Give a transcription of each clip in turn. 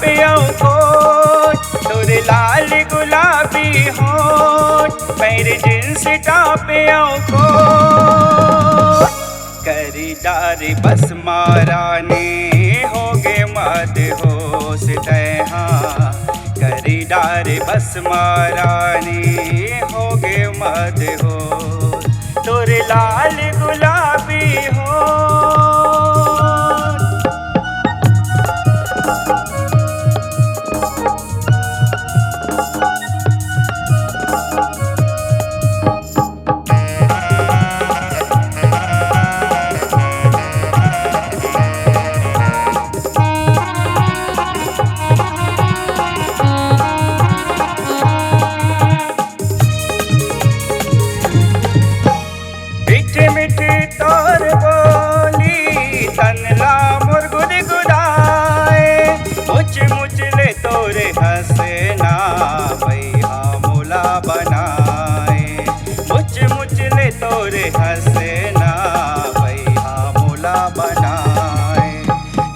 पियो कोट तोरे लाल गुलाबी होठ मेरे जींस पियो कोट करी डारे बस महारानी हो गे मद होश तैहा करी डारे बस महारानी हो गे मद हो तोरे लाल गुलाबी हो। मीठी तोर बोली तनला मोर गुदगुदाए मुझ ले तोरे हंसना भैया मोला बनाए मुझ ले तोरे हंसना भैया मोला बनाए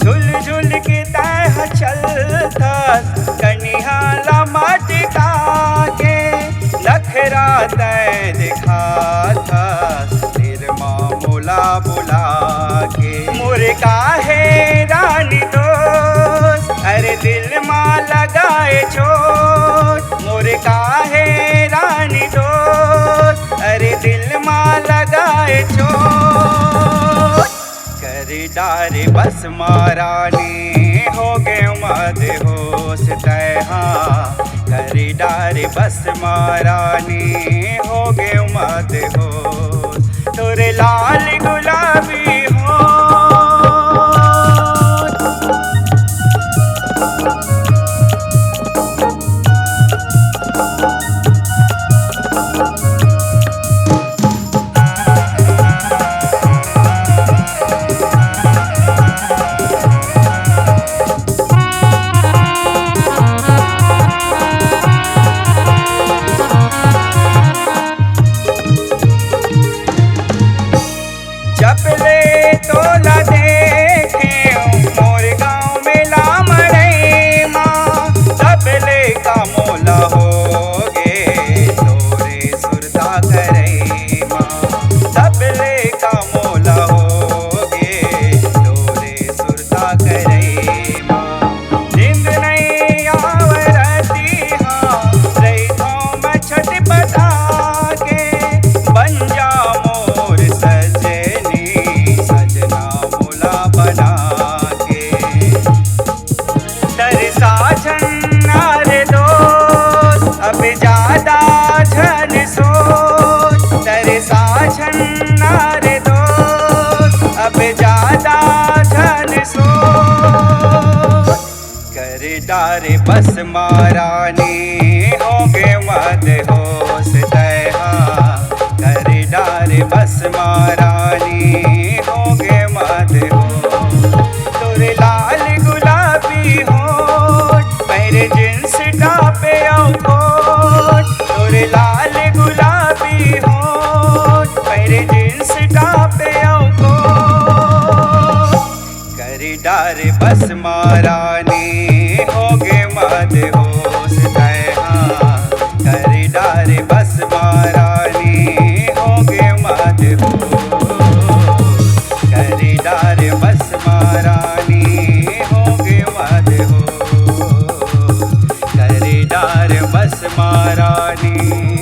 झुल झुल के तह चलता कनिहाला मटका के नखरा तय दिखाता मोला बुला के मोरे काहे रानी दोस्त अरे दिल माँ लगाए चोट मोरे काहे रानी दोस्त अरे दिल माँ लगाए चोट करे डारे बस महारानी हो गे मद होश तैहा करे डारे बस महारानी हो गे मद होश तोरे लाल गुलाबी हो। चपले तोला देखे मोर गाँव में लामड़े माँ चपले का मोला हो गे तोरे सुरता करे माँ चपले का मोला हो गे तोरे सुरता करे माँ नींद नहीं आवरती हाँ रही तो मैं छट पता के बन जा मोर सजे सजना मोला बना के तरसा झन्नारे दोस्त अब ज्यादा झन सोच तरसा झन्नारे दोस्त अब ज्यादा झन सोच कर डारे बस महारानी हो गे मद होश तैहा कर डारे बस महारानी हो गे मद हो तोरे लाल गुलाबी होठ मेरे जींस पियो कोट तोरे लाल गुलाबी होठ मेरे जींस पियो कोट करी डारे बस महारानी हो गे मद होश तैहा करी डारे बस महारानी हो गे मद हो करी डारे बस महारानी हो गे मद हो करी डारे बस महारानी।